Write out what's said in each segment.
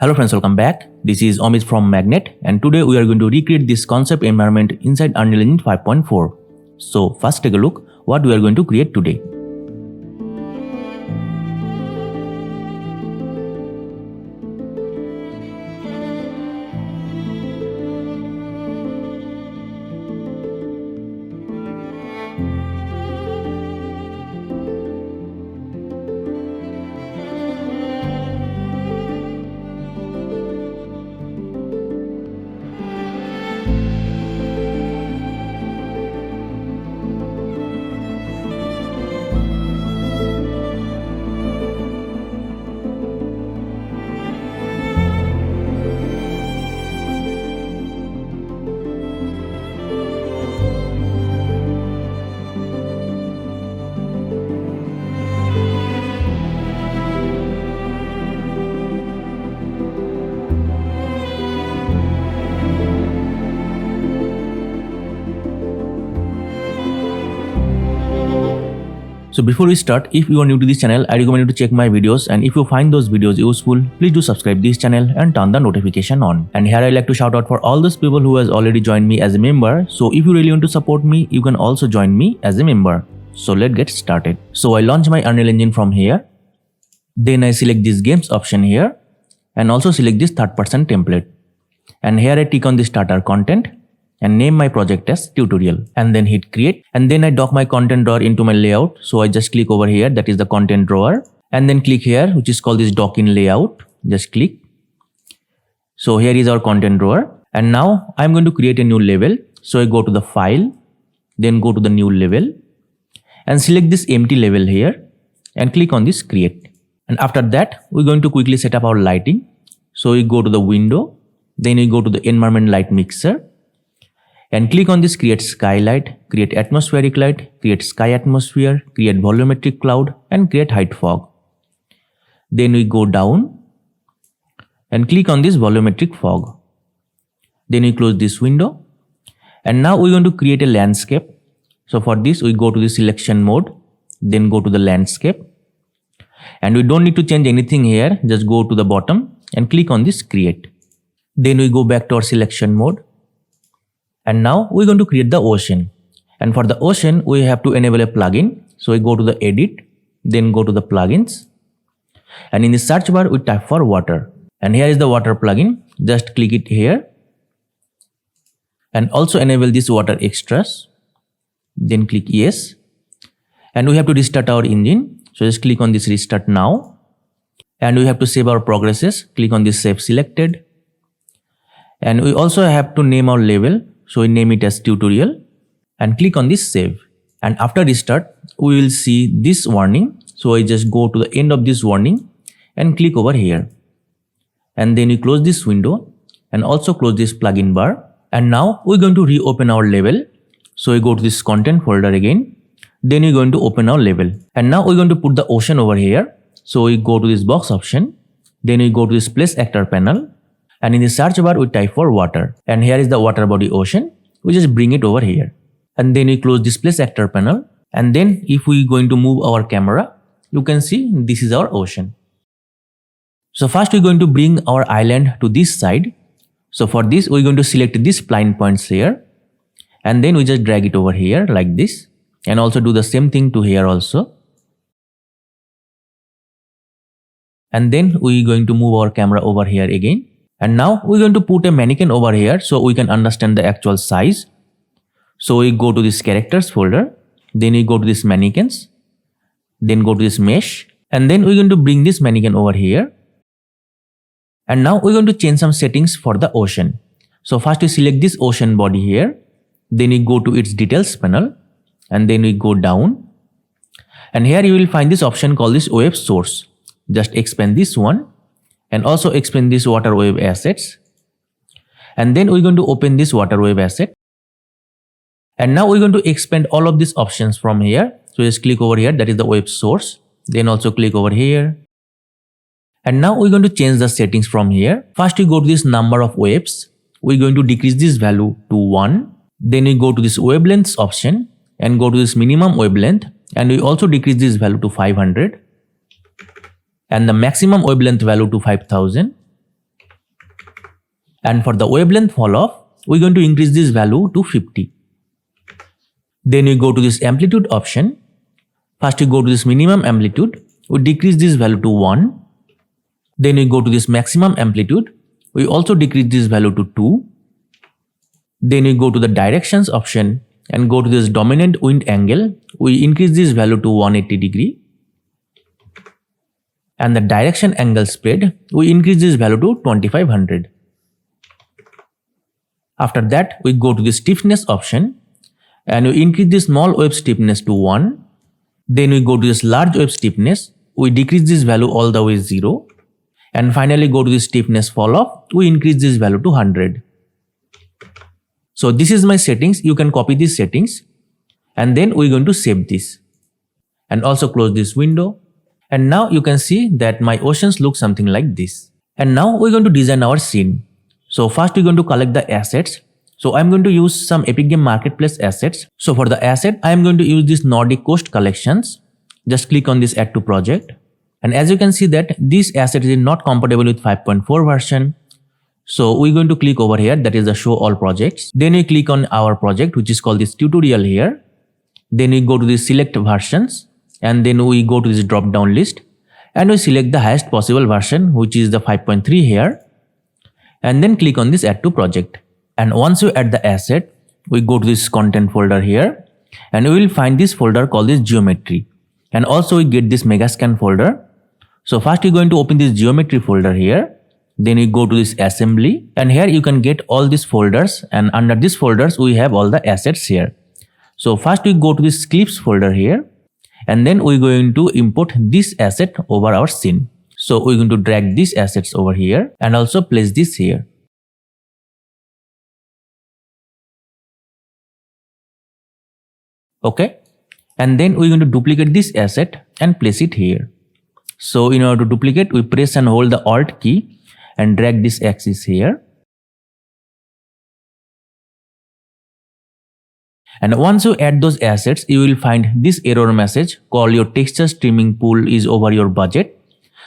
Hello friends, welcome back. This is Amit from Magnet and today we are going to recreate this concept environment inside Unreal Engine 5.4. So first take a look what we are going to create today. So before we start, if you are new to this channel, I recommend you to check my videos, and if you find those videos useful, please do subscribe this channel and turn the notification on. And here I like to shout out for all those people who has already joined me as a member. So if you really want to support me, you can also join me as a member. So let's get started. So I launch my Unreal Engine from here. Then I select this games option here and also select this third person template. And here I tick on this starter content and name my project as tutorial and then hit create, and then I dock my content drawer into my layout. So I just click over here, that is the content drawer, and then click here which is called this dock in layout. Just click. So here is our content drawer, and now I'm going to create a new level. So I go to the file, then go to the new level and select this empty level here and click on this create. And after that we're going to quickly set up our lighting. So we go to the window, then we go to the environment light mixer and click on this create skylight, create atmospheric light, create sky atmosphere, create volumetric cloud and create height fog. Then we go down and click on this volumetric fog. Then we close this window, and now we're going to create a landscape. So for this we go to the selection mode, then go to the landscape, and we don't need to change anything here, just go to the bottom and click on this create. Then we go back to our selection mode. And now we're going to create the ocean, and for the ocean we have to enable a plugin. So we go to the edit, then go to the plugins, and in the search bar we type for water, and here is the water plugin. Just click it here and also enable this water extras, then click yes, and we have to restart our engine. So just click on this restart now, and we have to save our progresses. Click on this save selected, and we also have to name our level. So we name it as tutorial and click on this save. And after restart, we will see this warning. So I just go to the end of this warning and click over here. And then we close this window and also close this plugin bar. And now we're going to reopen our level. So we go to this content folder again. Then we're going to open our level. And now we're going to put the ocean over here. So we go to this box option. Then we go to this place actor panel. And in the search bar, we type for water. And here is the water body ocean. We just bring it over here. And then we close this place actor panel. And then if we going to move our camera, you can see this is our ocean. So first we're going to bring our island to this side. So for this, we're going to select these spline points here. And then we just drag it over here like this. And also do the same thing to here also. And then we're going to move our camera over here again. And now we're going to put a mannequin over here so we can understand the actual size. So we go to this characters folder, then we go to this mannequins, then go to this mesh, and then we're going to bring this mannequin over here. And now we're going to change some settings for the ocean. So first we select this ocean body here, then we go to its details panel, and then we go down. And here you will find this option called this wave source. Just expand this one. And also expand this water wave assets. And then we're going to open this water wave asset. And now we're going to expand all of these options from here. So just click over here, that is the wave source. Then also click over here. And now we're going to change the settings from here. First we go to this number of waves. We're going to decrease this value to 1. Then we go to this wavelengths option and go to this minimum wavelength. And we also decrease this value to 500. And the maximum wavelength value to 5000. And for the wavelength fall off, we're going to increase this value to 50. Then we go to this amplitude option. First we go to this minimum amplitude. We decrease this value to 1. Then we go to this maximum amplitude. We also decrease this value to 2. Then we go to the directions option and go to this dominant wind angle. We increase this value to 180 degree. And the direction angle spread, we increase this value to 2500. After that, we go to the stiffness option and we increase the small wave stiffness to 1. Then we go to this large wave stiffness. We decrease this value all the way 0. And finally go to the stiffness fall off. We increase this value to 100. So this is my settings. You can copy these settings. And then we're going to save this. And also close this window. And now you can see that my oceans look something like this. And now we're going to design our scene. So first we're going to collect the assets. So I'm going to use some Epic Game Marketplace assets. So for the asset, I'm going to use this Nordic Coast collections. Just click on this add to project. And as you can see that this asset is not compatible with 5.4 version. So we're going to click over here, that is the show all projects. Then we click on our project, which is called this tutorial here. Then we go to this select versions. And then we go to this drop down list. And we select the highest possible version, which is the 5.3 here. And then click on this add to project. And once you add the asset, we go to this content folder here. And we will find this folder called this geometry. And also we get this megascan folder. So first we're going to open this geometry folder here. Then we go to this assembly. And here you can get all these folders. And under these folders, we have all the assets here. So first we go to this clips folder here. And then we're going to import this asset over our scene. So we're going to drag these assets over here and also place this here. Okay. And then we're going to duplicate this asset and place it here. So in order to duplicate, we press and hold the Alt key and drag this axis here. And once you add those assets, you will find this error message called your texture streaming pool is over your budget.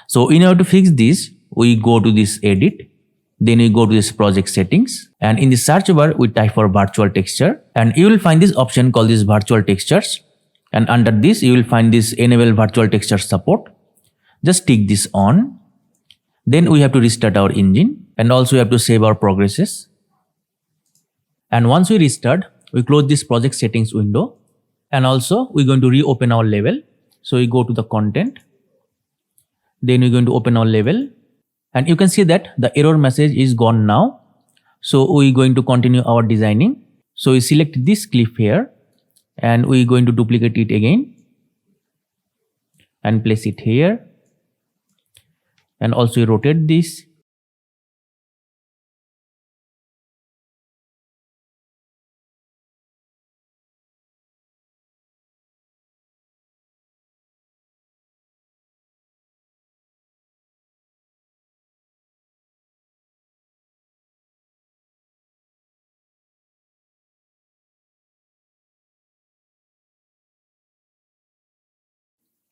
So in order to fix this, we go to this edit. Then we go to this project settings. And in the search bar, we type for virtual texture. And you will find this option called this virtual textures. And under this, you will find this enable virtual texture support. Just tick this on. Then we have to restart our engine. And also we have to save our progresses. And once we restart, we close this project settings window. And also we're going to reopen our level. So we go to the content. Then we're going to open our level. And you can see that the error message is gone now. So we're going to continue our designing. So we select this clip here. And we're going to duplicate it again. And place it here. And also rotate this.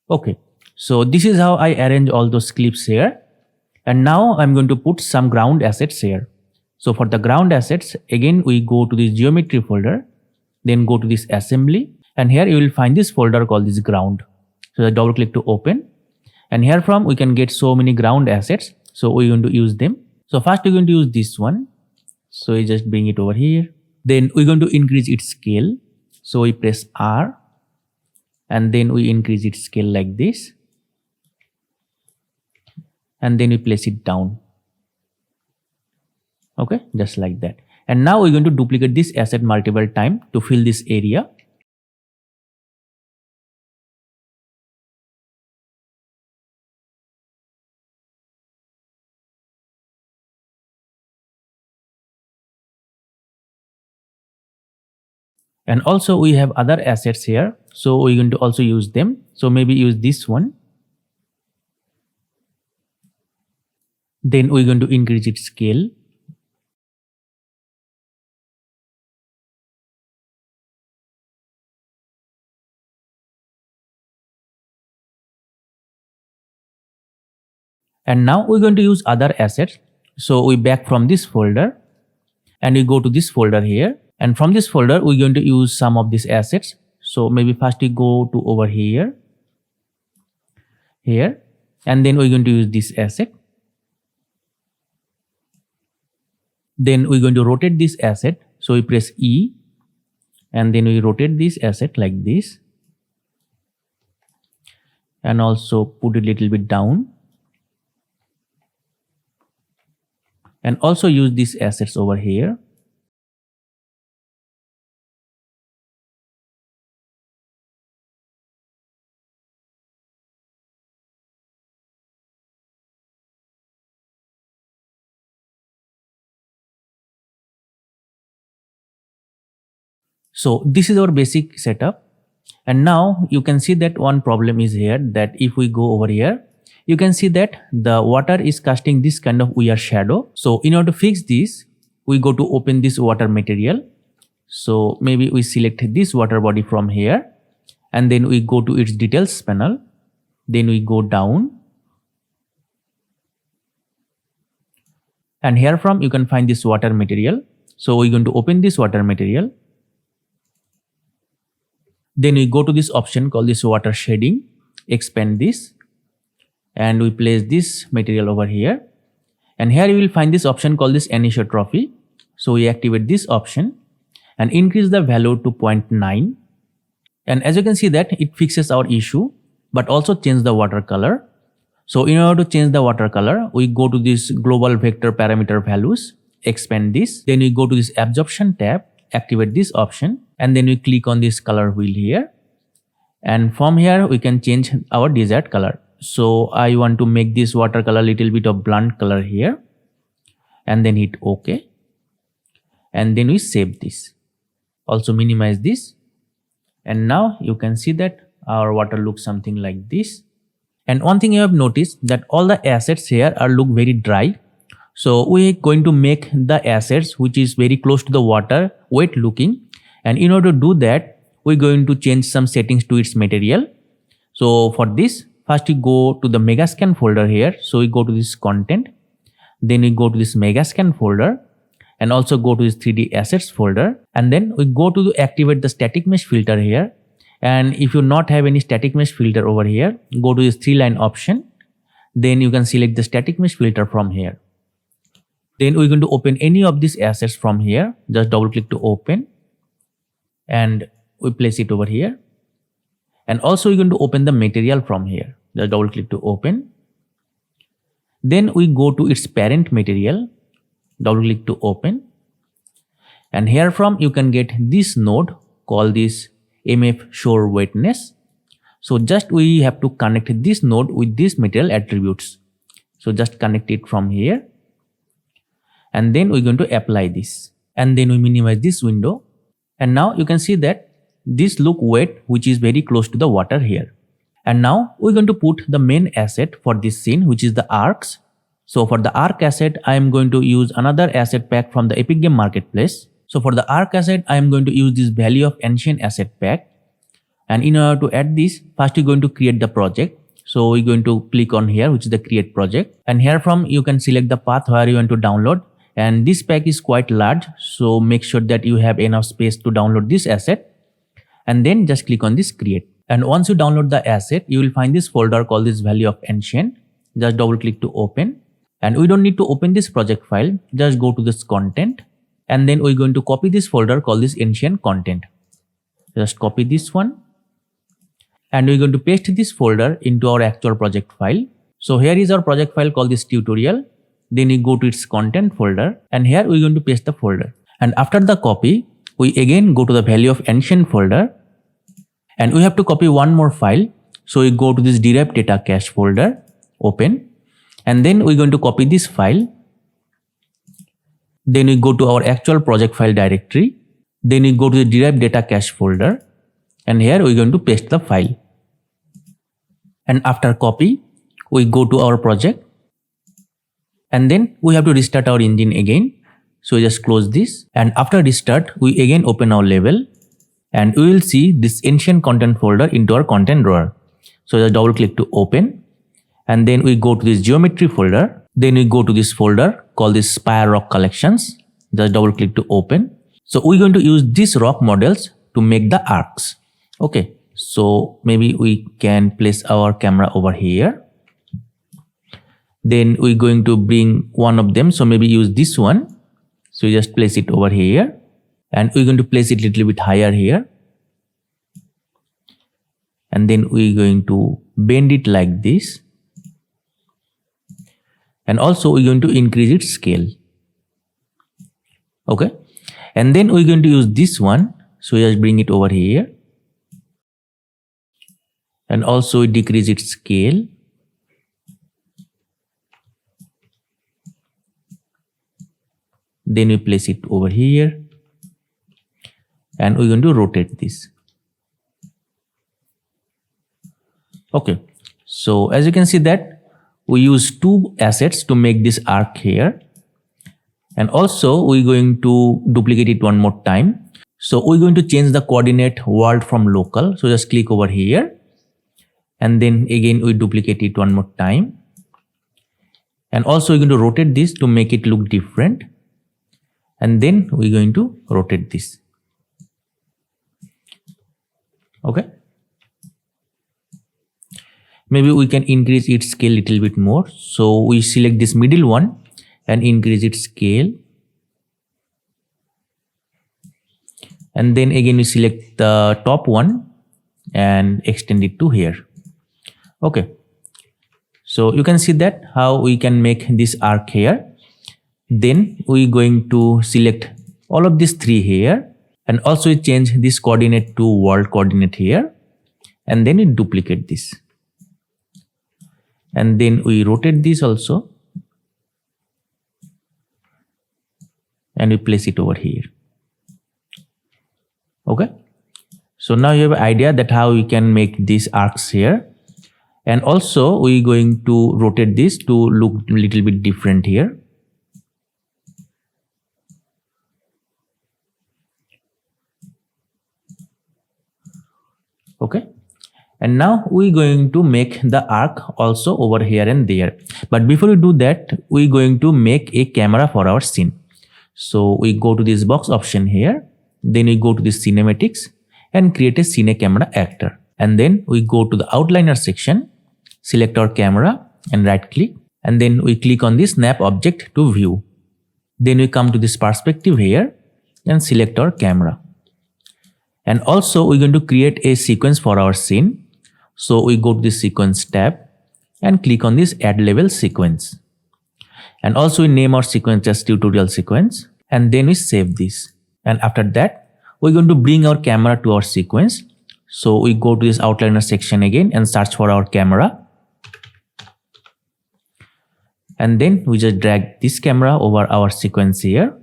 Okay, so this is how I arrange all those clips here. And now I'm going to put some ground assets here. So for the ground assets, again we go to this geometry folder, then go to this assembly, and here you will find this folder called this ground. So I double click to open, and here from we can get so many ground assets. So we're going to use them. So first we're going to use this one. So we just bring it over here. Then we're going to increase its scale. So we press R. And then we increase its scale like this. And then we place it down. Okay, just like that. And now we're going to duplicate this asset multiple times to fill this area. And also we have other assets here. So we're going to also use them. So maybe use this one. Then we're going to increase its scale. And now we're going to use other assets. So we back from this folder and we go to this folder here, and from this folder we're going to use some of these assets. So maybe first we go to over here, and then we're going to use this asset. Then we're going to rotate this asset. So we press E and then we rotate this asset like this, and also put it a little bit down, and also use these assets over here. So this is our basic setup. And now you can see that one problem is here, that if we go over here, you can see that the water is casting this kind of weird shadow. So in order to fix this, we go to open this water material. So maybe we select this water body from here, and then we go to its details panel. Then we go down, and here from you can find this water material. So we're going to open this water material. Then we go to this option called this water shading, expand this, and we place this material over here. And here you will find this option called this anisotropy. So we activate this option and increase the value to 0.9. And as you can see that it fixes our issue, but also change the water color. So in order to change the water color, we go to this global vector parameter values, expand this. Then we go to this absorption tab, activate this option, and then we click on this color wheel here. And from here we can change our desired color. So I want to make this water color little bit of blunt color here, and then hit OK. And then we save this. Also minimize this. And now you can see that our water looks something like this. And one thing you have noticed that all the assets here are look very dry. So we're going to make the assets which is very close to the water wet looking. And in order to do that, we're going to change some settings to its material. So for this, first we go to the megascan folder here. So we go to this content, then we go to this megascan folder, and also go to this 3D assets folder. And then we go to activate the static mesh filter here. And if you not have any static mesh filter over here, go to this 3-line option. Then you can select the static mesh filter from here. Then we're going to open any of these assets from here. Just double click to open, and we place it over here. And also we're going to open the material from here. Just double click to open. Then we go to its parent material, double click to open. And here from you can get this node called this MF shore wetness. So just we have to connect this node with this material attributes. So just connect it from here. And then we're going to apply this. And then we minimize this window. And now you can see that this look wet, which is very close to the water here. And now we're going to put the main asset for this scene, which is the arcs. So for the arc asset, I am going to use another asset pack from the Epic Game Marketplace. So for the arc asset, I am going to use this Value of Ancient asset pack. And in order to add this, first you're going to create the project. So we're going to click on here, which is the create project. And here from you can select the path where you want to download. And this pack is quite large, so make sure that you have enough space to download this asset. And then just click on this create. And once you download the asset, you will find this folder called this Value of Ancient. Just double click to open. And we don't need to open this project file. Just go to this content. And then we're going to copy this folder called this Ancient Content. Just copy this one. And we're going to paste this folder into our actual project file. So here is our project file called this tutorial. Then we go to its content folder, and here we're going to paste the folder. And after the copy, we again go to the Value of Ancient folder, and we have to copy one more file. So we go to this derived data cache folder, open, and then we're going to copy this file. Then we go to our actual project file directory. Then we go to the derived data cache folder, and here we're going to paste the file. And after copy, we go to our project. And then we have to restart our engine again. So just close this. And after restart, we again open our level. And we will see this ancient content folder into our content drawer. So just double click to open. And then we go to this geometry folder. Then we go to this folder called this Spire Rock Collections. Just double click to open. So we're going to use these rock models to make the arcs. Okay, so maybe we can place our camera over here. Then we're going to bring one of them. So maybe use this one. So you just place it over here. And we're going to place it a little bit higher here. And then we're going to bend it like this. And also we're going to increase its scale. Okay. And then we're going to use this one. So just bring it over here. And also decrease its scale. Then we place it over here. And we're going to rotate this. Okay. So as you can see that we use two assets to make this arc here. And also we're going to duplicate it one more time. So we're going to change the coordinate world from local. So just click over here. And then again we duplicate it one more time. And also we're going to rotate this to make it look different. And then we're going to rotate this. Okay. Maybe we can increase its scale a little bit more. So we select this middle one and increase its scale. And then again we select the top one and extend it to here. Okay. So you can see that how we can make this arc here. Then we're going to select all of these three here. And also we change this coordinate to world coordinate here. And then we duplicate this. And then we rotate this also. And we place it over here. Okay. So now you have an idea that how we can make these arcs here. And also we're going to rotate this to look a little bit different here. Okay. And now we're going to make the arc also over here and there. But before we do that, we're going to make a camera for our scene. So we go to this box option here. Then we go to the cinematics and create a cine camera actor. And then we go to the outliner section, select our camera and right click. And then we click on this snap object to view. Then we come to this perspective here and select our camera. And also we're going to create a sequence for our scene. So we go to the sequence tab and click on this add level sequence. And also we name our sequence as tutorial sequence. And then we save this. And after that, we're going to bring our camera to our sequence. So we go to this outliner section again and search for our camera. And then we just drag this camera over our sequence here.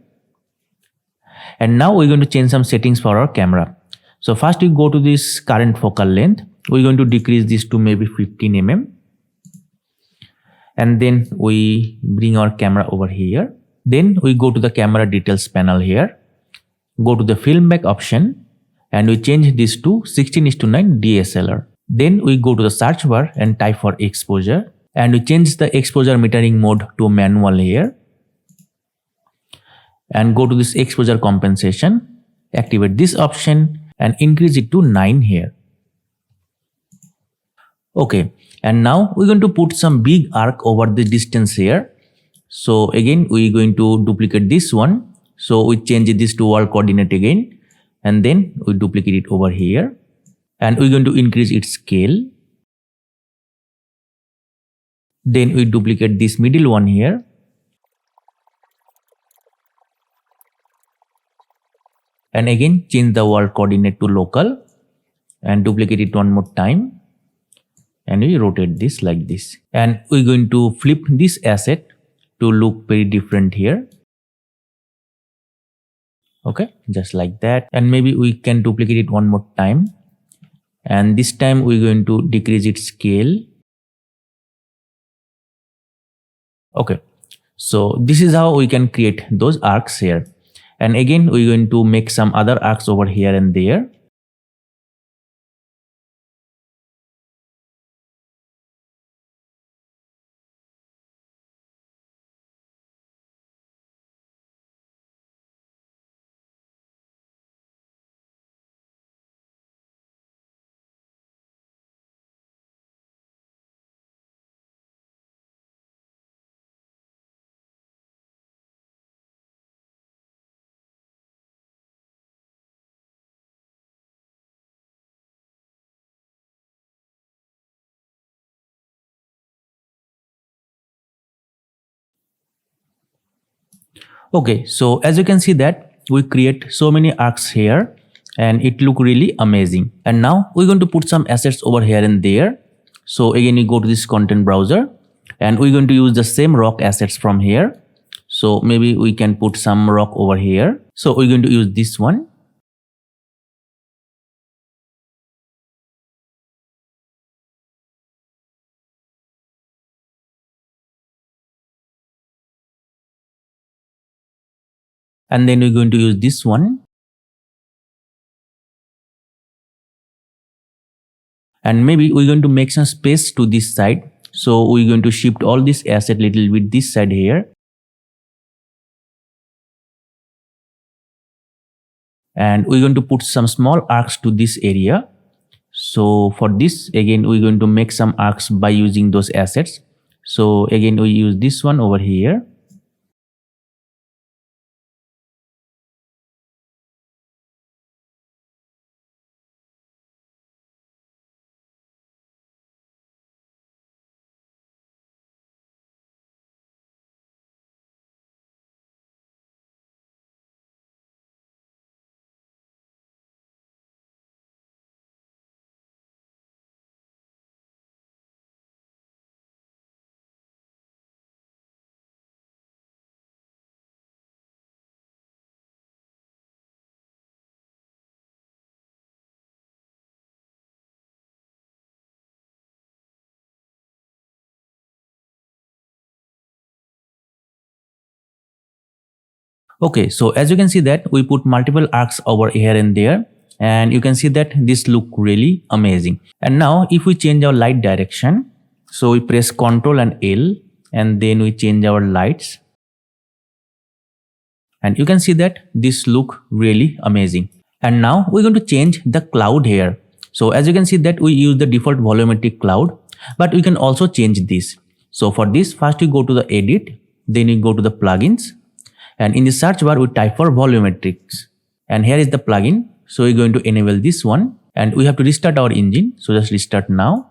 And now we're going to change some settings for our camera. So first we go to this current focal length. We're going to decrease this to maybe 15 mm. And then we bring our camera over here. Then we go to the camera details panel here. Go to the film back option and we change this to 16:9 DSLR. Then we go to the search bar and type for exposure. And we change the exposure metering mode to manual here. And go to this exposure compensation. Activate this option and increase it to 9 here. Okay, and now we're going to put some big arc over the distance here. So again we're going to duplicate this one. So we change this to world coordinate again. And then we duplicate it over here. And we're going to increase its scale. Then we duplicate this middle one here. And again change the world coordinate to local. And duplicate it one more time. And we rotate this like this. And we're going to flip this asset to look very different here. Okay, just like that. And maybe we can duplicate it one more time. And this time we're going to decrease its scale. Okay, so this is how we can create those arcs here. And again we're going to make some other arcs over here and there. Okay, so as you can see that we create so many arcs here and it look really amazing. And now we're going to put some assets over here and there. So again, you go to this content browser and we're going to use the same rock assets from here. So maybe we can put some rock over here. So we're going to use this one. And then we're going to use this one. And maybe we're going to make some space to this side. So we're going to shift all this asset little bit this side here. And we're going to put some small arcs to this area. So for this, again, we're going to make some arcs by using those assets. So again, we use this one over here. Okay, so as you can see that we put multiple arcs over here and there, and you can see that this look really amazing. And now if we change our light direction, so we press Ctrl and L and then we change our lights. And you can see that this look really amazing. And now we're going to change the cloud here. So as you can see that we use the default volumetric cloud, but we can also change this. So for this, first we go to the edit, then we go to the plugins. And in the search bar, we type for volumetrics. And here is the plugin. So we're going to enable this one. And we have to restart our engine. So just restart now.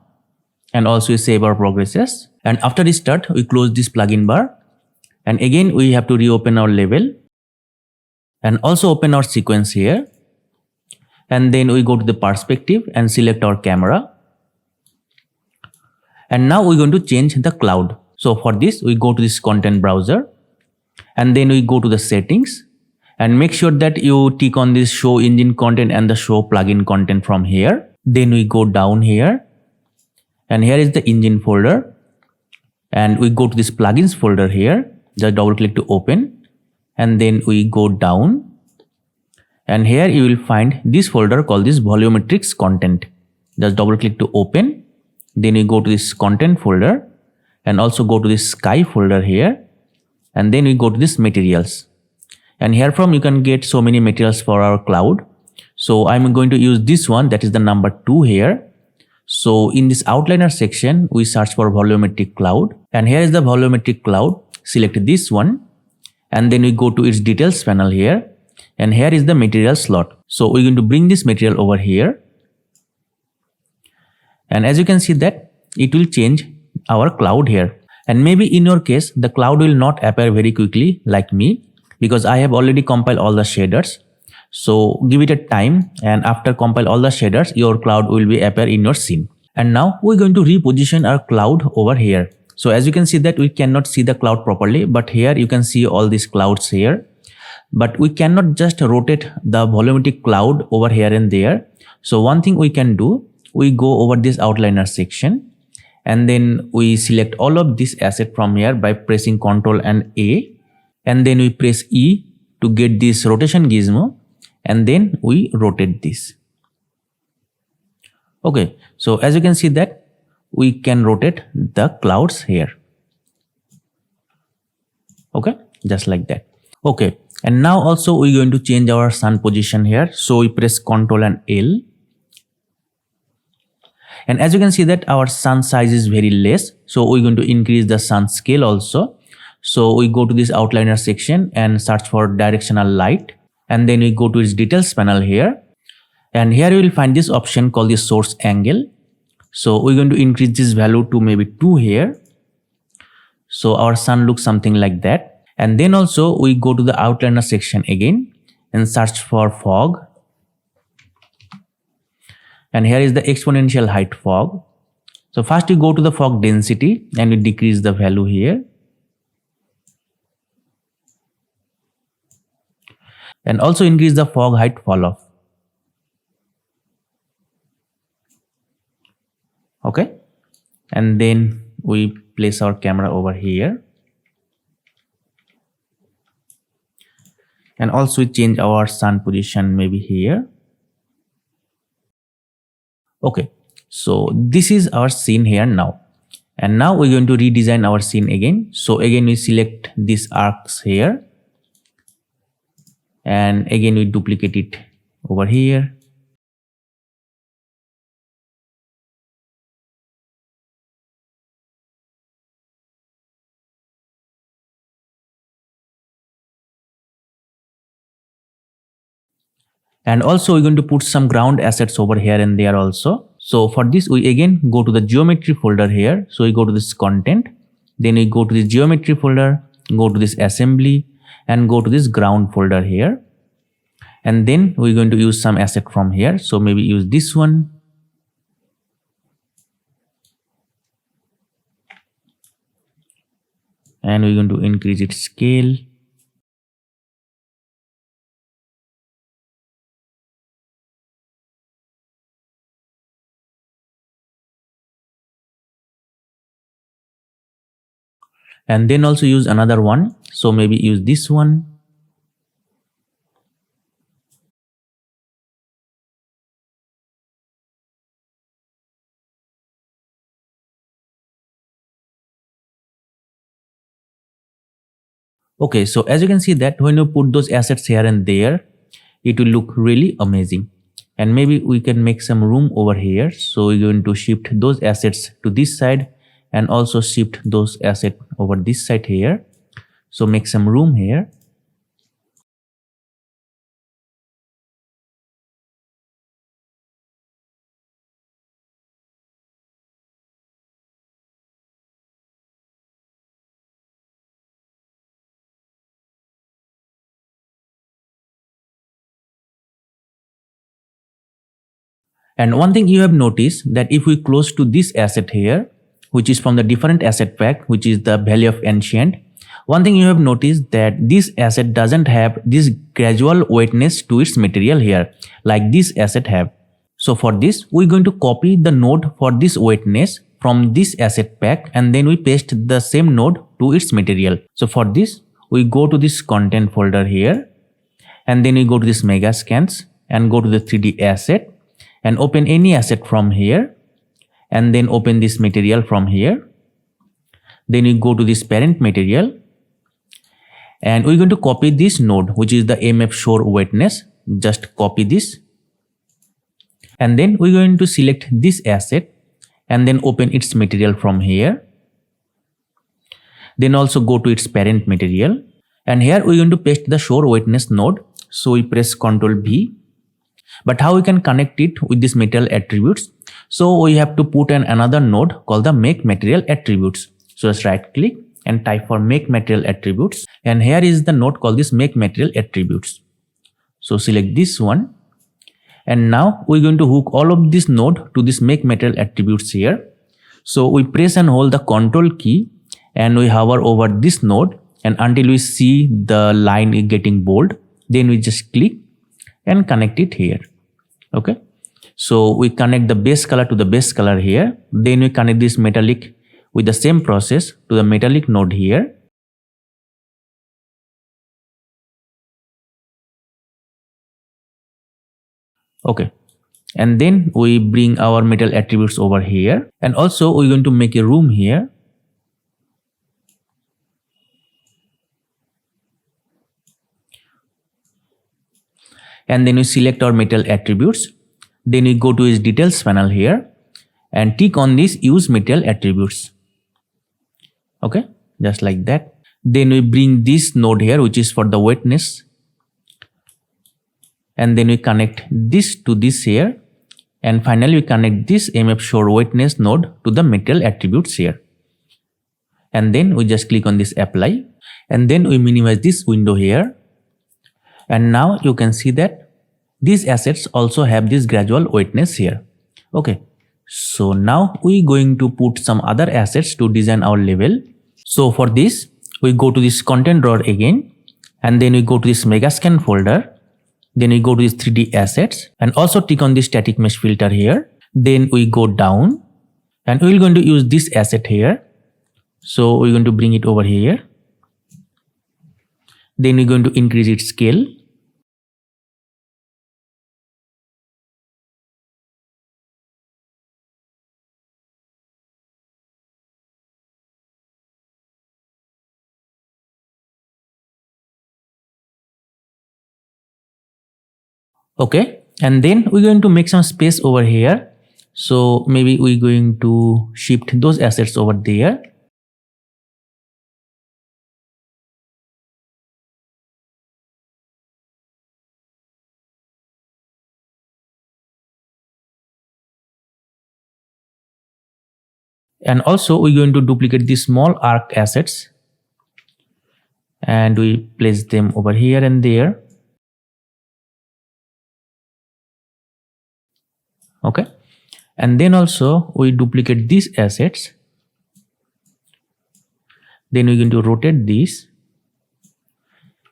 And also save our progresses. And after restart, we close this plugin bar. And again, we have to reopen our level. And also open our sequence here. And then we go to the perspective and select our camera. And now we're going to change the cloud. So for this, we go to this content browser. And then we go to the settings and make sure that you tick on this show engine content and the show plugin content from here. Then we go down here and here is the engine folder and we go to this plugins folder here. Just double click to open and then we go down and here you will find this folder called this volumetrics content. Just double click to open. Then we go to this content folder and also go to this sky folder here. And then we go to this materials and here from you can get so many materials for our cloud. So I'm going to use this one, that is the number 2 here. So in this outliner section, we search for volumetric cloud and here is the volumetric cloud. Select this one and then we go to its details panel here and here is the material slot. So we're going to bring this material over here. And as you can see that it will change our cloud here. And maybe in your case, the cloud will not appear very quickly like me because I have already compiled all the shaders. So give it a time and after compile all the shaders, your cloud will be appear in your scene. And now we're going to reposition our cloud over here. So as you can see that we cannot see the cloud properly, but here you can see all these clouds here. But we cannot just rotate the volumetric cloud over here and there. So one thing we can do, we go over this outliner section. And then we select all of this asset from here by pressing Ctrl and A. And then we press E to get this rotation gizmo. And then we rotate this. Okay, so as you can see that we can rotate the clouds here. Okay, just like that. Okay, and now also we're going to change our sun position here. So we press Ctrl and L. And as you can see that our sun size is very less. So we're going to increase the sun scale also. So we go to this outliner section and search for directional light. And then we go to its details panel here. And here you will find this option called the source angle. So we're going to increase this value to maybe 2 here. So our sun looks something like that. And then also we go to the outliner section again and search for fog. And here is the exponential height fog. So first we go to the fog density and we decrease the value here. And also increase the fog height fall off. Okay. And then we place our camera over here. And also we change our sun position maybe here. Okay, so this is our scene here now. And now we're going to redesign our scene again. So again we select these arcs here. And again we duplicate it over here. And also we're going to put some ground assets over here and there also. So for this we again go to the geometry folder here. So we go to this content, then we go to this geometry folder, go to this assembly and go to this ground folder here. And then we're going to use some asset from here. So maybe use this one. And we're going to increase its scale. And then also use another one. So maybe use this one. Okay, so as you can see that when you put those assets here and there, it will look really amazing. And maybe we can make some room over here. So we're going to shift those assets to this side and also shift those assets over this side here. So make some room here. And one thing you have noticed that if we close to this asset here, which is from the different asset pack, which is the Valley of Ancient, one thing you have noticed that this asset doesn't have this gradual wetness to its material here, like this asset have. So for this, we're going to copy the node for this wetness from this asset pack and then we paste the same node to its material. So for this, we go to this content folder here and then we go to this megascans and go to the 3D asset and open any asset from here and then open this material from here. Then we go to this parent material and we're going to copy this node, which is the MF shore wetness. Just copy this. And then we're going to select this asset and then open its material from here. Then also go to its parent material. And here we're going to paste the shore wetness node. So we press Ctrl V. But how we can connect it with this material attributes? So we have to put another node called the make material attributes. So just right click and type for make material attributes. And here is the node called this make material attributes. So select this one. And now we're going to hook all of this node to this make material attributes here. So we press and hold the Ctrl key and we hover over this node and until we see the line getting bold, then we just click and connect it here. Okay, so we connect the base color to the base color here. Then we connect this metallic with the same process to the metallic node here. Okay, and then we bring our metal attributes over here and also we're going to make a room here. And then we select our metal attributes. Then we go to its details panel here and tick on this use metal attributes. Okay, just like that. Then we bring this node here, which is for the wetness. And then we connect this to this here. And finally we connect this MF shore wetness node to the metal attributes here. And then we just click on this apply. and then we minimize this window here. And now you can see that these assets also have this gradual wetness here. Okay, so now we going to put some other assets to design our level. So for this, we go to this content drawer again, and then we go to this megascan folder. Then we go to this 3D assets and also click on this static mesh filter here. Then we go down and we're going to use this asset here. So we're going to bring it over here. Then we're going to increase its scale. Okay, and then we're going to make some space over here. So maybe we're going to shift those assets over there. And also we're going to duplicate these small arc assets and we place them over here and there. Okay, and then also we duplicate these assets. Then we're going to rotate this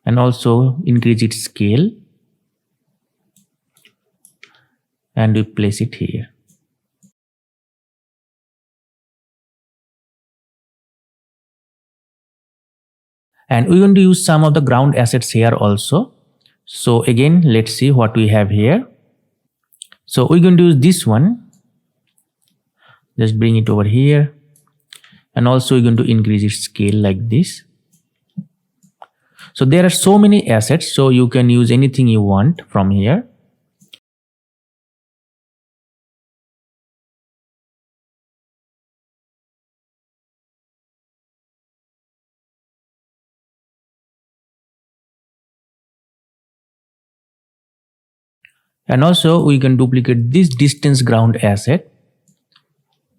and also increase its scale, and we place it here. And we're going to use some of the ground assets here also. So again, let's see what we have here. So we're going to use this one. Just bring it over here. And also we're going to increase its scale like this. So there are so many assets, so you can use anything you want from here. And also we can duplicate this distance ground asset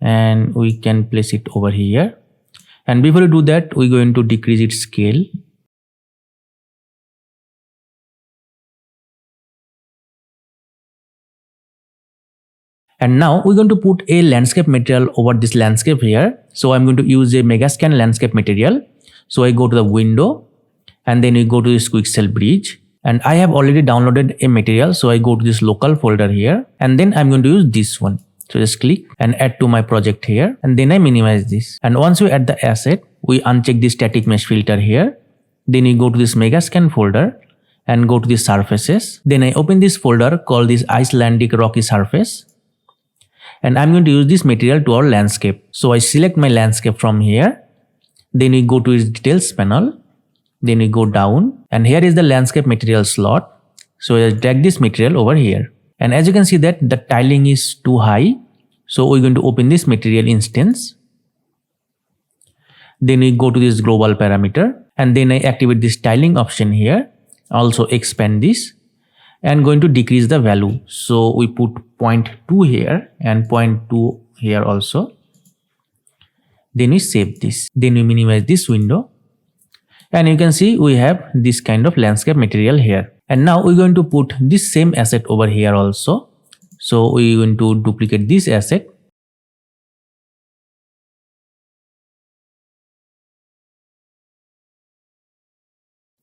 and we can place it over here. And before we do that, we're going to decrease its scale. And now we're going to put a landscape material over this landscape here. So I'm going to use a megascan landscape material. So I go to the window and then we go to this quick cell bridge. And I have already downloaded a material, so I go to this local folder here and then I'm going to use this one. So just click and add to my project here and then I minimize this. And once we add the asset, we uncheck this static mesh filter here. Then we go to this megascan folder and go to the surfaces. Then I open this folder called this Icelandic rocky surface. And I'm going to use this material to our landscape. So I select my landscape from here. Then we go to its details panel. Then we go down and here is the landscape material slot. So I drag this material over here. And as you can see that the tiling is too high. So we're going to open this material instance. Then we go to this global parameter and then I activate this tiling option here. Also expand this and going to decrease the value. So we put 0.2 here and 0.2 here also. Then we save this. Then we minimize this window. And you can see we have this kind of landscape material here. And now we're going to put this same asset over here also. So we're going to duplicate this asset.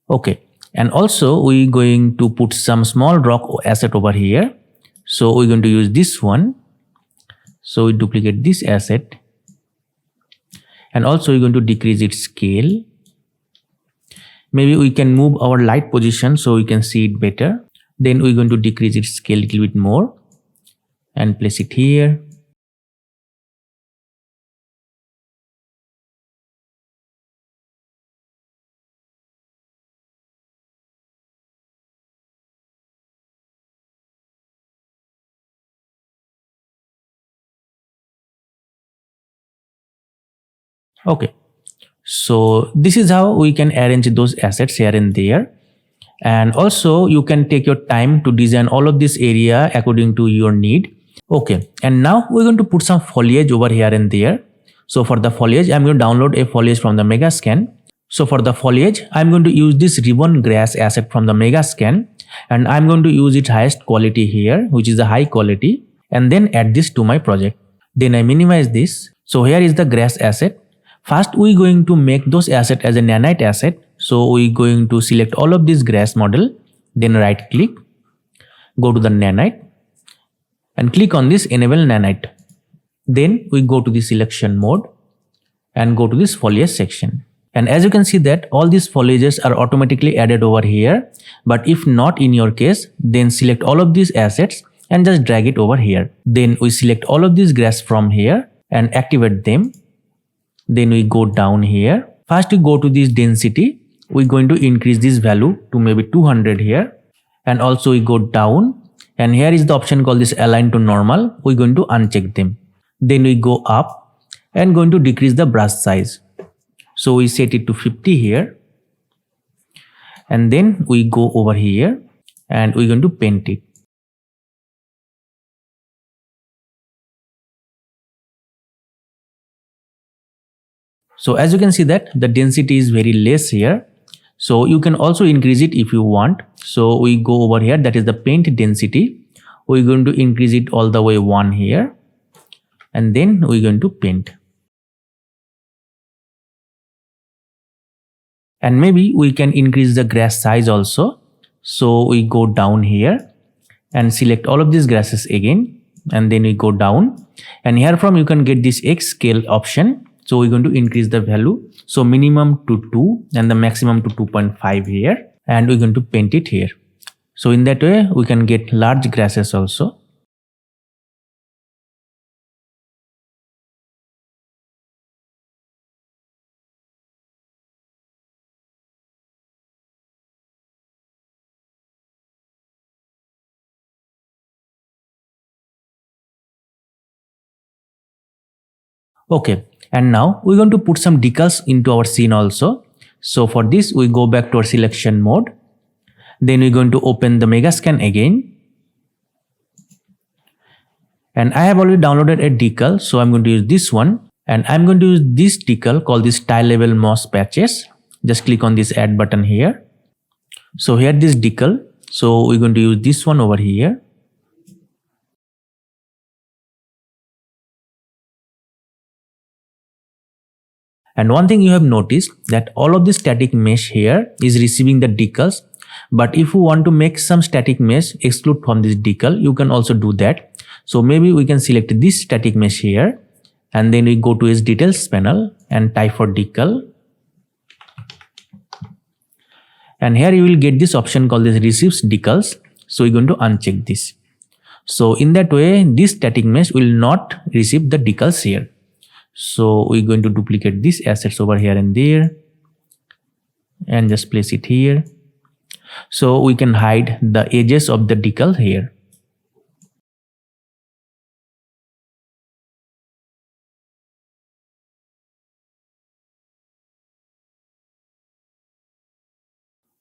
Okay. And also we're going to put some small rock asset over here. So we're going to use this one. So we duplicate this asset. And also we're going to decrease its scale. Maybe we can move our light position so we can see it better. Then we're going to decrease its scale a little bit more and place it here. Okay. So this is how we can arrange those assets here and there. And also you can take your time to design all of this area according to your need. Okay. And now we're going to put some foliage over here and there. So for the foliage, I'm going to download a foliage from the megascan. So for the foliage, I'm going to use this ribbon grass asset from the megascan, and I'm going to use its highest quality here, which is the high quality, and then add this to my project. Then I minimize this. So here is the grass asset. First we going to make those asset as a nanite asset. So we going to select all of this grass model, then right click, go to the nanite and click on this enable nanite. Then we go to the selection mode and go to this foliage section. And as you can see that all these foliages are automatically added over here. But if not in your case, then select all of these assets and just drag it over here. Then we select all of these grass from here and activate them. Then we go down here. First we go to this density. We're going to increase this value to maybe 200 here. And also we go down. And here is the option called this align to normal. We're going to uncheck them. Then we go up and going to decrease the brush size. So we set it to 50 here. And then we go over here and we're going to paint it. So as you can see that the density is very less here. So you can also increase it if you want. So we go over here, that is the paint density. We're going to increase it all the way 1 here. And then we're going to paint. And maybe we can increase the grass size also. So we go down here and select all of these grasses again. And then we go down. And here from you can get this X scale option. So we're going to increase the value. So minimum to 2 and the maximum to 2.5 here. And we're going to paint it here. So in that way we can get large grasses also. Okay, and now we're going to put some decals into our scene also. So for this we go back to our selection mode. Then we're going to open the megascan again. And I have already downloaded a decal, so I'm going to use this one. And I'm going to use this decal called this tile level moss patches. Just click on this add button here. So here this decal. So we're going to use this one over here. And one thing you have noticed that all of this static mesh here is receiving the decals. But if you want to make some static mesh exclude from this decal, you can also do that. So maybe we can select this static mesh here. And then we go to its details panel and type for decal. And here you will get this option called this receives decals. So we're going to uncheck this. So in that way, this static mesh will not receive the decals here. So we're going to duplicate these assets over here and there and just place it here. So we can hide the edges of the decal here.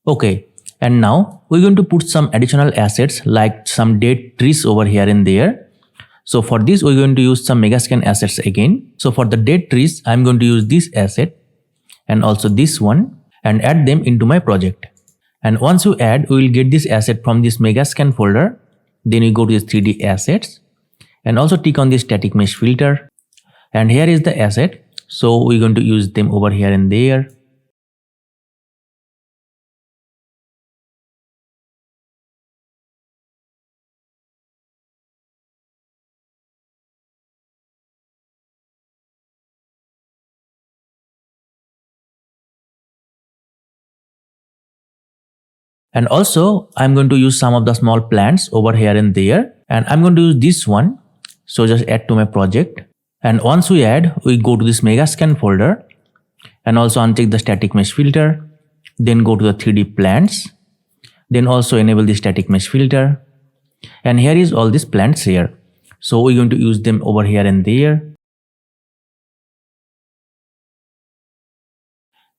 Okay, and now we're going to put some additional assets like some dead trees over here and there. So for this we're going to use some megascan assets again. So for the dead trees I'm going to use this asset and also this one and add them into my project. And once you add, we will get this asset from this megascan folder. Then we go to this 3D assets and also click on this static mesh filter. And here is the asset. So we're going to use them over here and there. And also I'm going to use some of the small plants over here and there. And I'm going to use this one. So just add to my project. And once we add, we go to this megascan folder and also uncheck the static mesh filter. Then go to the 3D plants. Then also enable the static mesh filter. And here is all these plants here. So we're going to use them over here and there.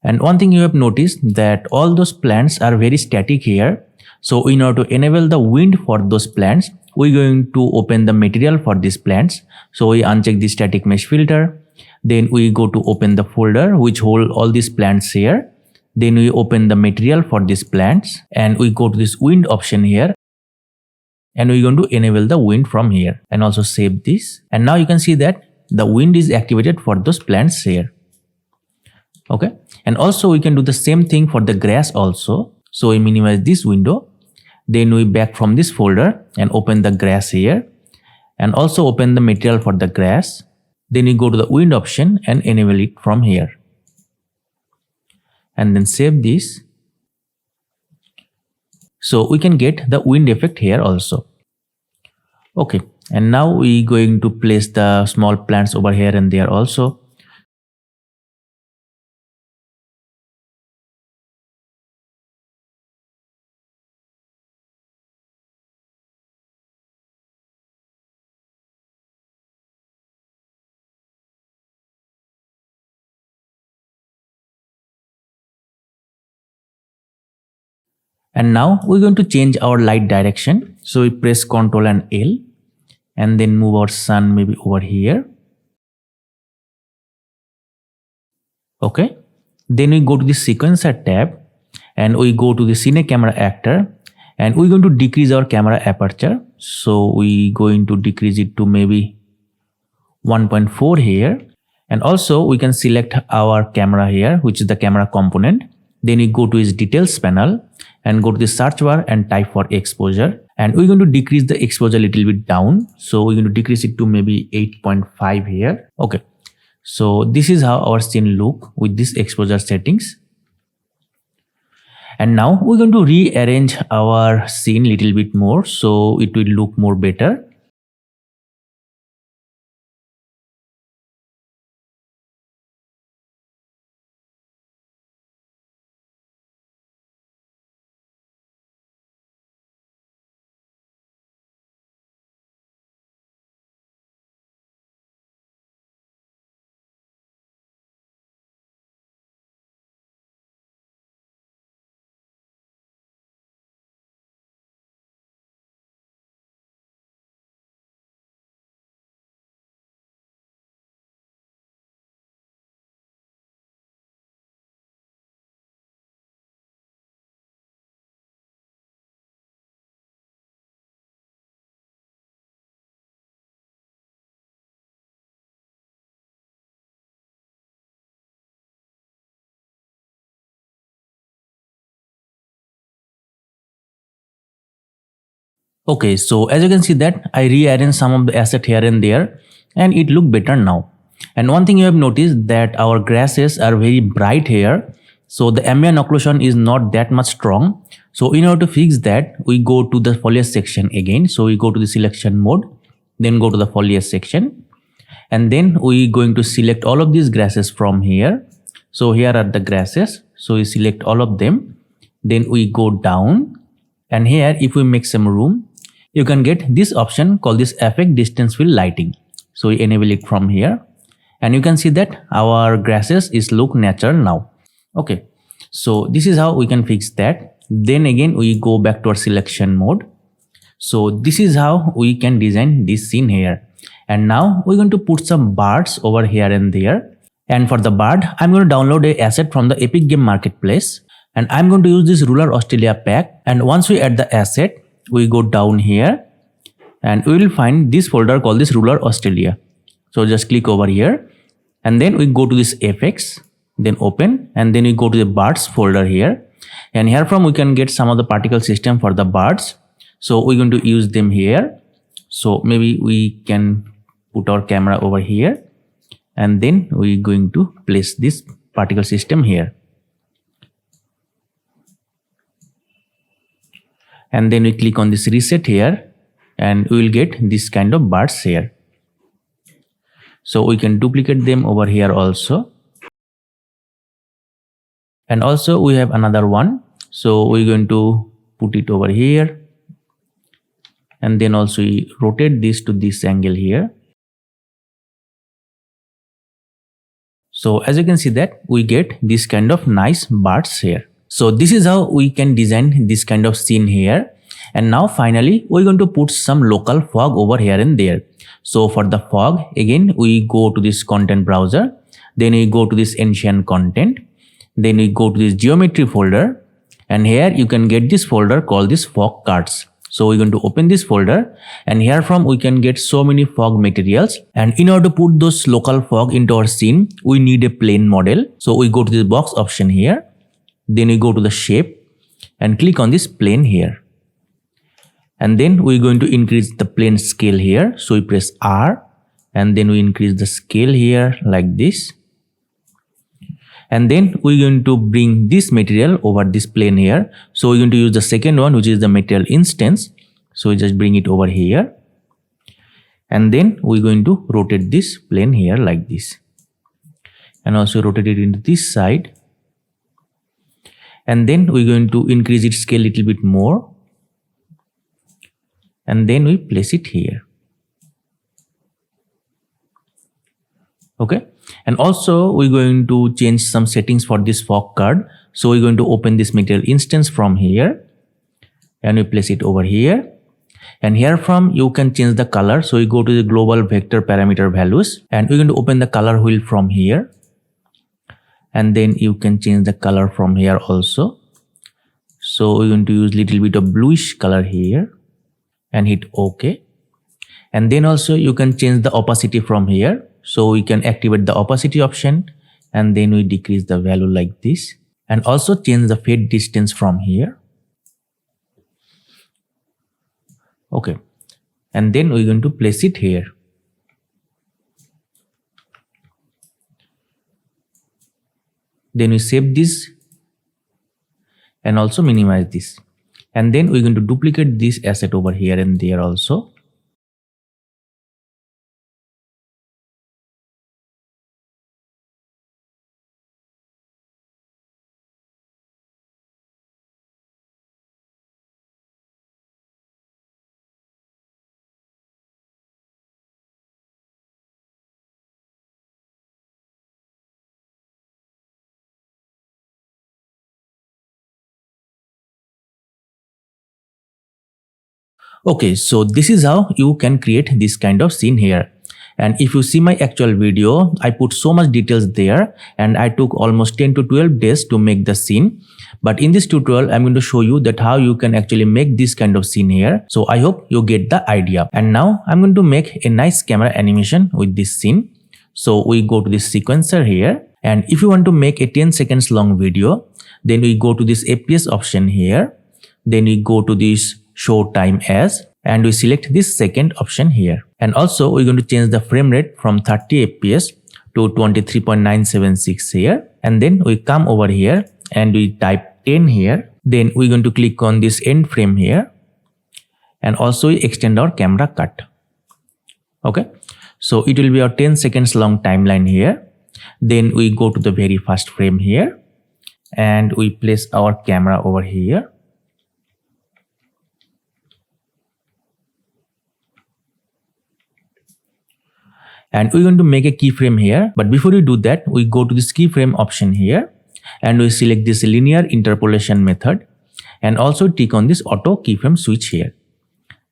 And one thing you have noticed that all those plants are very static here. So in order to enable the wind for those plants, we're going to open the material for these plants. So we uncheck the static mesh filter. Then we go to open the folder which hold all these plants here. Then we open the material for these plants and we go to this wind option here. And we're going to enable the wind from here and also save this. And now you can see that the wind is activated for those plants here. Okay. And also we can do the same thing for the grass also. So we minimize this window. Then we back from this folder and open the grass here. And also open the material for the grass. Then you go to the wind option and enable it from here. And then save this. So we can get the wind effect here also. Okay, and now we going to place the small plants over here and there also. And now we're going to change our light direction. So we press Ctrl and L and then move our sun maybe over here. Okay. Then we go to the sequencer tab and we go to the Cine Camera Actor and we're going to decrease our camera aperture. So we going to decrease it to maybe 1.4 here. And also we can select our camera here, which is the camera component. Then we go to its details panel and go to the search bar and type for exposure. And we're going to decrease the exposure a little bit down. So we're going to decrease it to maybe 8.5 here. Okay. So this is how our scene look with this exposure settings. And now we're going to rearrange our scene a little bit more so it will look more better. Okay, so as you can see that I rearranged some of the asset here and there and it look better now. And one thing you have noticed that our grasses are very bright here. So the ambient occlusion is not that much strong. So in order to fix that, we go to the foliage section again. So we go to the selection mode, then go to the foliage section. And then we going to select all of these grasses from here. So here are the grasses. So we select all of them. Then we go down. And here if we make some room, you can get this option called this effect distance fill lighting. So we enable it from here. And you can see that our grasses is look natural now. Okay. So this is how we can fix that. Then again we go back to our selection mode. So this is how we can design this scene here. And now we're going to put some birds over here and there. And for the bird, I'm going to download a asset from the Epic Game Marketplace. And I'm going to use this Rural Australia pack. And once we add the asset, we go down here and we will find this folder called this Rural Australia. So just click over here and then we go to this FX, then open, and then we go to the birds folder here. And here from we can get some of the particle system for the birds. So we're going to use them here. So maybe we can put our camera over here and then we're going to place this particle system here. And then we click on this reset here and we will get this kind of birds here. So we can duplicate them over here also. And also we have another one. So we're going to put it over here. And then also we rotate this to this angle here. So as you can see that we get this kind of nice birds here. So this is how we can design this kind of scene here. And now finally we're going to put some local fog over here and there. So for the fog, again we go to this content browser. Then we go to this ancient content. Then we go to this geometry folder, and here you can get this folder called this fog cards. So we're going to open this folder, and here from we can get so many fog materials, and in order to put those local fog into our scene, we need a plane model. So we go to this box option here, then we go to the shape and click on this plane here, and then we're going to increase the plane scale here. So we press R, and then we increase the scale here like this, and then we're going to bring this material over this plane here. So we're going to use the second one, which is the material instance. So we just bring it over here, and then we're going to rotate this plane here like this, and also rotate it into this side, and then we're going to increase its scale a little bit more, and then we place it here. Okay, and also we're going to change some settings for this fog card. So we're going to open this material instance from here, and we place it over here, and here from you can change the color. So you go to the global vector parameter values, and we're going to open the color wheel from here, and then you can change the color from here also. So we're going to use little bit of bluish color here and hit OK, and then also you can change the opacity from here. So we can activate the opacity option, and then we decrease the value like this, and also change the fade distance from here. Okay, and then we're going to place it here. Then we save this and also minimize this, and then we're going to duplicate this asset over here and there also. Okay, so this is how you can create this kind of scene here. And if you see my actual video, I put so much details there, and I took almost 10 to 12 days to make the scene. But in this tutorial, I'm going to show you that how you can actually make this kind of scene here. So I hope you get the idea. And now I'm going to make a nice camera animation with this scene. So we go to this sequencer here, and if you want to make a 10 seconds long video, then we go to this FPS option here. Then we go to this show time as, and we select this second option here. And also we're going to change the frame rate from 30 fps to 23.976 here, and then we come over here and we type 10 here. Then we're going to click on this end frame here, and also we extend our camera cut. Okay, so it will be our 10 seconds long timeline here. Then we go to the very first frame here, and we place our camera over here. And we're going to make a keyframe here, but before we do that, we go to this keyframe option here, and we select this linear interpolation method, and also click on this auto keyframe switch here.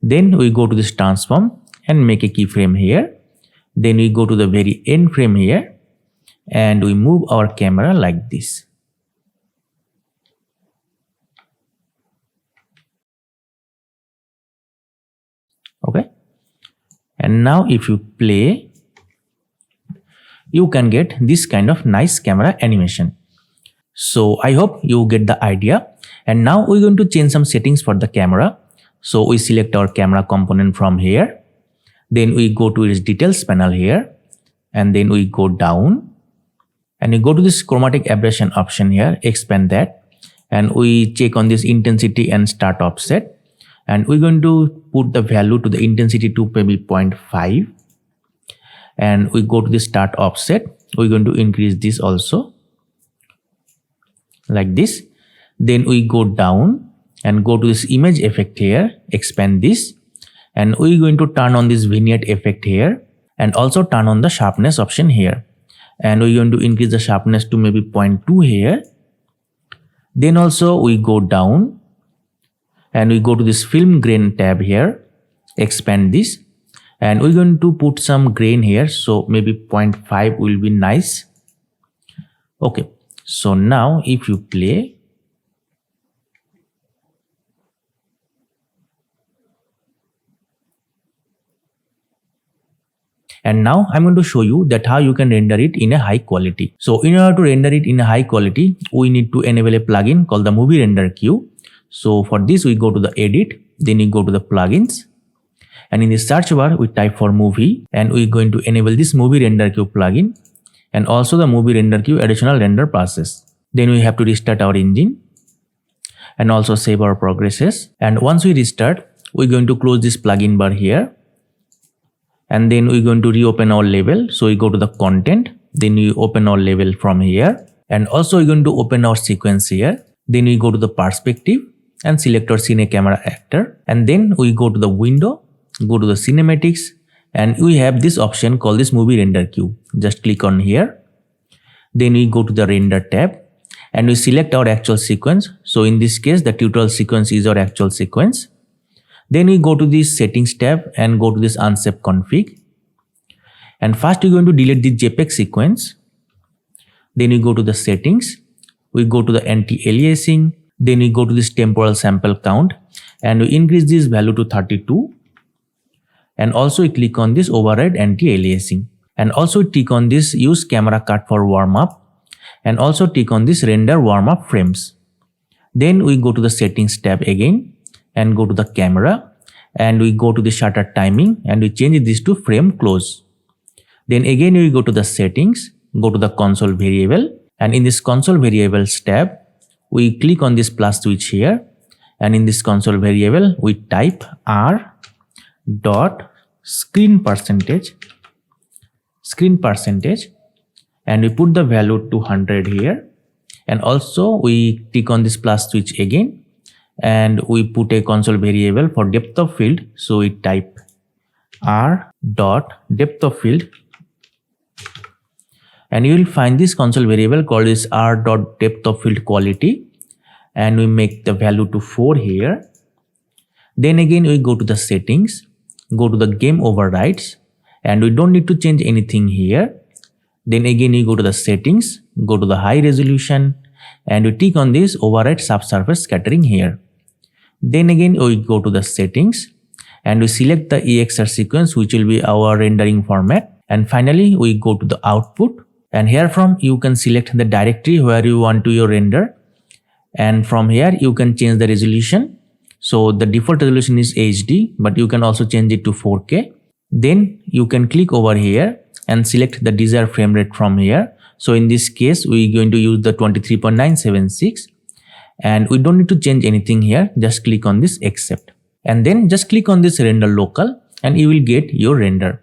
Then we go to this transform and make a keyframe here. Then we go to the very end frame here, and we move our camera like this. Okay, and now if you play, you can get this kind of nice camera animation. So I hope you get the idea. And now we're going to change some settings for the camera. So we select our camera component from here. Then we go to its details panel here, and then we go down, and we go to this chromatic aberration option here, expand that, and we check on this intensity and start offset, and we're going to put the value to the intensity to maybe 0.5. And we go to the start offset. We're going to increase this also like this. Then we go down and go to this image effect here, expand this, and we're going to turn on this vignette effect here, and also turn on the sharpness option here, and we're going to increase the sharpness to maybe 0.2 here. Then also we go down and we go to this film grain tab here, expand this, and we're going to put some grain here, so maybe 0.5 will be nice. Okay, So now if you play, and now I'm going to show you that how you can render it in a high quality. So in order to render it in a high quality, we need to enable a plugin called the movie render queue. So for this we go to the edit, then we go to the plugins, and in the search bar we type for movie, and we're going to enable this movie render queue plugin and also the movie render queue additional render process. Then we have to restart our engine and also save our progresses. And once we restart, we're going to close this plugin bar here. And then we're going to reopen our level. So we go to the content, then we open our level from here, and also we're going to open our sequence here. Then we go to the perspective and select our cine camera actor, and then we go to the window, go to the cinematics, and we have this option called this movie render queue. Just click on here. Then we go to the render tab and we select our actual sequence. So in this case the tutorial sequence is our actual sequence. Then we go to this settings tab and go to this unsafe config. And first we're going to delete the JPEG sequence. Then we go to the settings. We go to the anti-aliasing. Then we go to this temporal sample count and we increase this value to 32. And also we click on this override anti-aliasing. And also click on this use camera card for warm up. And also click on this render warm up frames. Then we go to the settings tab again and go to the camera, and we go to the shutter timing and we change this to frame close. Then again we go to the settings, go to the console variable, and in this console variables tab we click on this plus switch here, and in this console variable we type r dot screen percentage, and we put the value to 100 here, and also we click on this plus switch again and we put a console variable for depth of field. So we type r dot depth of field, and you will find this console variable called this r dot depth of field quality, and we make the value to 4 here. Then again we go to the settings, go to the game overrides, and we don't need to change anything here. Then again we go to the settings, go to the high resolution, and we click on this override subsurface scattering here. Then again we go to the settings and we select the EXR sequence, which will be our rendering format. And finally we go to the output, and here from you can select the directory where you want to your render, and from here you can change the resolution. So the default resolution is HD, but you can also change it to 4K. Then you can click over here and select the desired frame rate from here. So in this case we're going to use the 23.976, and we don't need to change anything here. Just click on this accept, and then just click on this render local and you will get your render.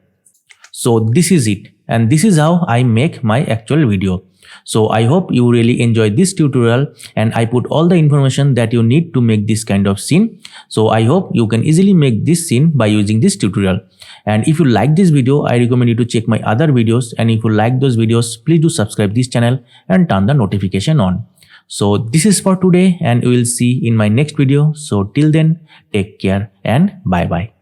So this is it, and this is how I make my actual video. So I hope you really enjoyed this tutorial, and I put all the information that you need to make this kind of scene. So I hope you can easily make this scene by using this tutorial. And if you like this video, I recommend you to check my other videos, and if you like those videos, please do subscribe this channel and turn the notification on. So this is for today, and we will see in my next video. So till then, take care and bye bye.